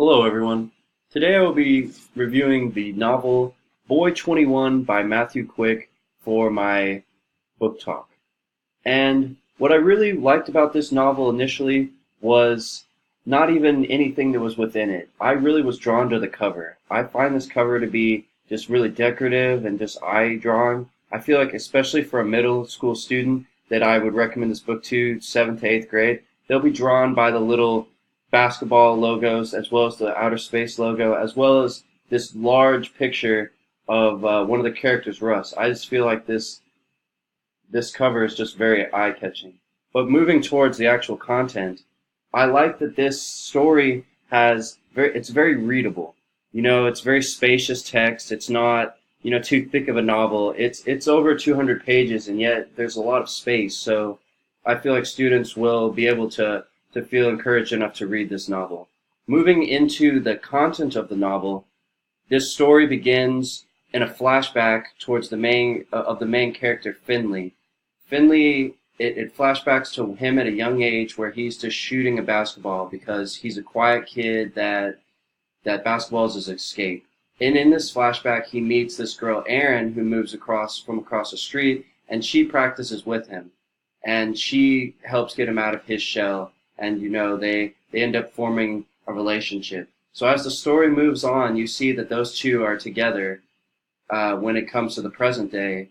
Hello, everyone. Today I will be reviewing the novel Boy 21 by Matthew Quick for my book talk. And what I really liked about this novel initially was not even anything that was within it. I really was drawn to the cover. I find this cover to be just really decorative and just eye drawing. I feel like, especially for a middle school student, that I would recommend this book to, 7th to 8th grade. They'll be drawn by the little basketball logos as well as the outer space logo, as well as this large picture of one of the characters, Russ. I just feel like this cover is just very eye-catching. But moving towards the actual content, I like that this story it's very readable. It's very spacious text. It's not, too thick of a novel. It's over 200 pages, and yet there's a lot of space. So I feel like students will be able to feel encouraged enough to read this novel. Moving into the content of the novel, this story begins in a flashback towards the main character, Finley. Finley, it flashbacks to him at a young age where he's just shooting a basketball because he's a quiet kid that basketball is his escape. And in this flashback, he meets this girl, Erin, who moves across the street, and she practices with him. And she helps get him out of his shell, and they end up forming a relationship. So as the story moves on, you see that those two are together when it comes to the present day.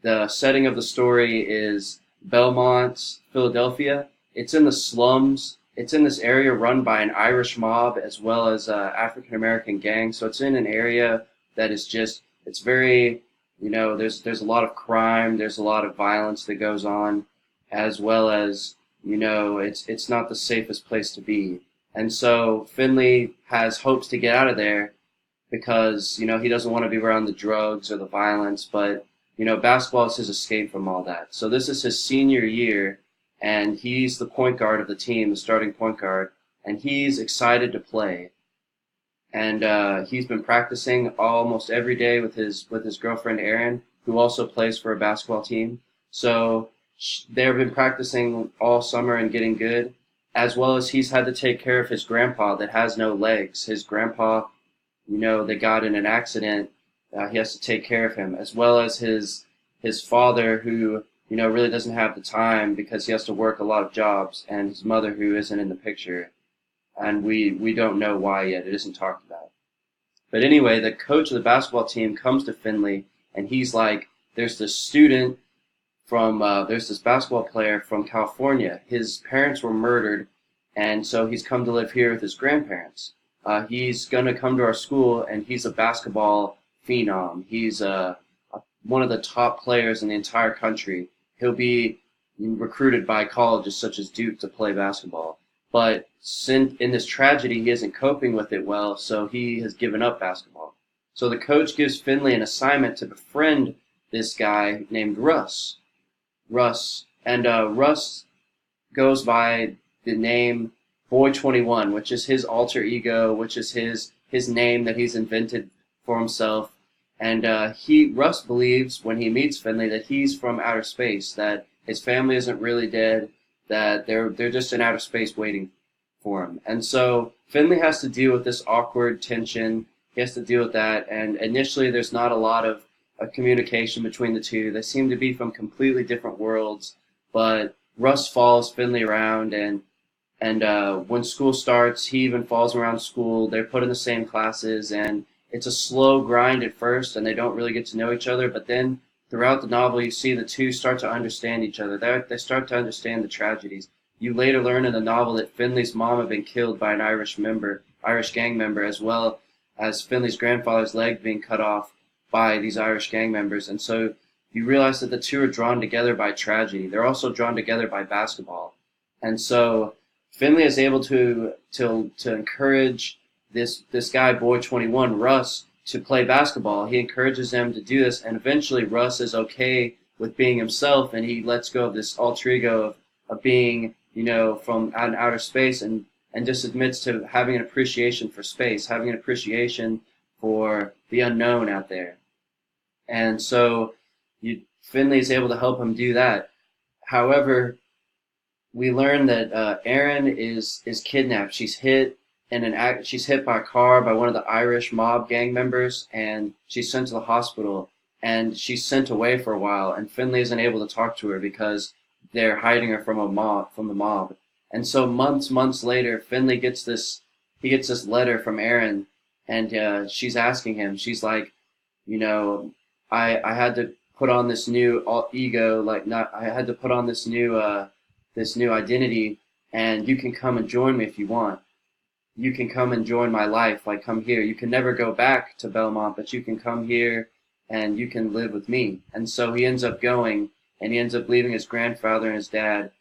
The setting of the story is Belmont, Philadelphia. It's in the slums. It's in this area run by an Irish mob as well as African American gang. So it's in an area that is it's very, there's a lot of crime. There's a lot of violence that goes on, as well as, it's not the safest place to be. And so Finley has hopes to get out of there because, he doesn't want to be around the drugs or the violence, but, basketball is his escape from all that. So this is his senior year, and he's the point guard of the team, the starting point guard, and he's excited to play. And he's been practicing almost every day with his girlfriend, Erin, who also plays for a basketball team. So they've been practicing all summer and getting good, as well as he's had to take care of his grandpa that has no legs. His grandpa, they got in an accident. He has to take care of him, as well as his father, who, really doesn't have the time because he has to work a lot of jobs, and his mother, who isn't in the picture. And we don't know why yet. It isn't talked about. But anyway, the coach of the basketball team comes to Finley, and he's like, there's this basketball player from California. His parents were murdered, and so he's come to live here with his grandparents. He's going to come to our school, and he's a basketball phenom. He's one of the top players in the entire country. He'll be recruited by colleges such as Duke to play basketball. But in this tragedy, he isn't coping with it well, so he has given up basketball. So the coach gives Finley an assignment to befriend this guy named Russ. Russ goes by the name Boy 21, which is his alter ego, which is his name that he's invented for himself. And Russ believes when he meets Finley that he's from outer space, that his family isn't really dead, that they're just in outer space waiting for him. And so Finley has to deal with this awkward tension. He has to deal with that, and initially there's not a lot of communication between the two. They seem to be from completely different worlds, but Russ follows Finley around, and when school starts, he even follows around school. They're put in the same classes, and it's a slow grind at first, and they don't really get to know each other, but then throughout the novel, you see the two start to understand each other. They start to understand the tragedies. You later learn in the novel that Finley's mom had been killed by an Irish gang member, as well as Finley's grandfather's leg being cut off by these Irish gang members. And so you realize that the two are drawn together by tragedy. They're also drawn together by basketball. And so Finley is able to encourage this guy, Boy 21, Russ, to play basketball. He encourages them to do this, and eventually Russ is okay with being himself, and he lets go of this alter ego of being, from outer space, and just admits to having an appreciation for space, having an appreciation for the unknown out there. And so Finley is able to help him do that. However, we learn that Erin is kidnapped. She's hit in an act. She's hit by a car by one of the Irish mob gang members, and she's sent to the hospital. And she's sent away for a while, and Finley isn't able to talk to her because they're hiding her from the mob. And so months later, Finley gets this he gets this letter from Erin, and she's asking him. She's like, you know, I had to put on this new ego, like not I had to put on this new identity, and you can come and join me if you want. You can come and join my life, like come here. You can never go back to Belmont, but you can come here and you can live with me. And so he ends up going, and he ends up leaving his grandfather and his dad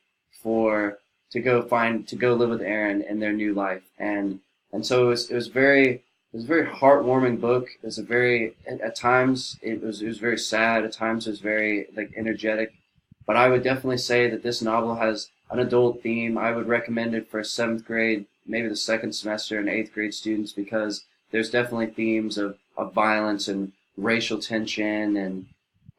for to go live with Erin in their new life. And so it was a very heartwarming book. It was a very at times it was very sad. At times it was very like energetic. But I would definitely say that this novel has an adult theme. I would recommend it for seventh grade, maybe the second semester, and eighth grade students, because there's definitely themes of violence and racial tension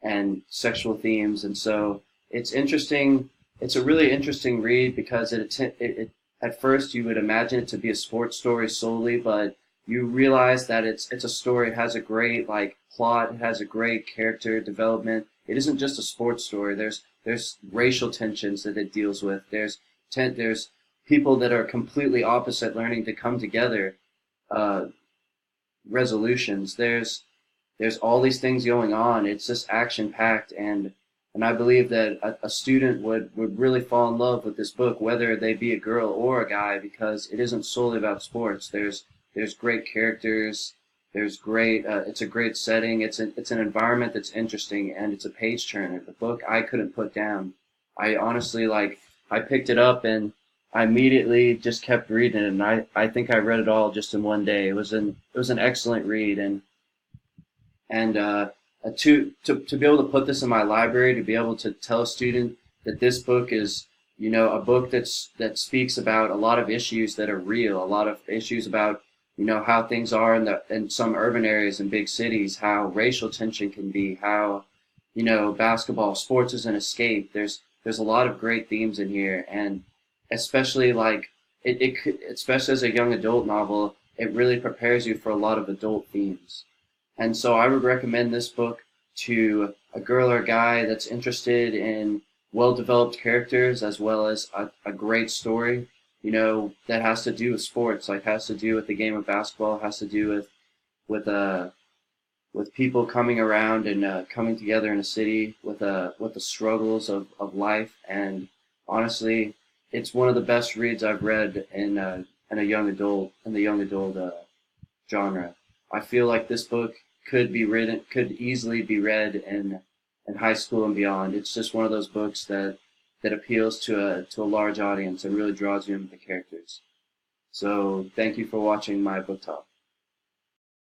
and sexual themes. And so it's interesting. It's a really interesting read because it at first you would imagine it to be a sports story solely, but you realize that it's a story. It has a great like plot. It has a great character development. It isn't just a sports story. There's racial tensions that it deals with. There's people that are completely opposite learning to come together. Uh, Resolutions. There's all these things going on. It's just action packed, and I believe that a student would really fall in love with this book, whether they be a girl or a guy, because it isn't solely about sports. There's great characters. There's great. It's a great setting. It's an environment that's interesting, and it's a page turner. The book I couldn't put down. I honestly I picked it up and I immediately just kept reading it, and I think I read it all just in one day. It was an excellent read, and to be able to put this in my library, to be able to tell a student that this book is, a book that speaks about a lot of issues that are real, a lot of issues about, how things are in some urban areas and big cities, how racial tension can be, how, basketball, sports is an escape. There's a lot of great themes in here, and especially especially as a young adult novel, it really prepares you for a lot of adult themes. And so I would recommend this book to a girl or a guy that's interested in well-developed characters as well as a great story, that has to do with sports, like has to do with the game of basketball, has to do with people coming around and coming together in a city with the struggles of life. And honestly, it's one of the best reads I've read in a young adult genre. I feel like this book could easily be read in high school and beyond. It's just one of those books that appeals to a large audience and really draws you into the characters. So thank you for watching my book talk.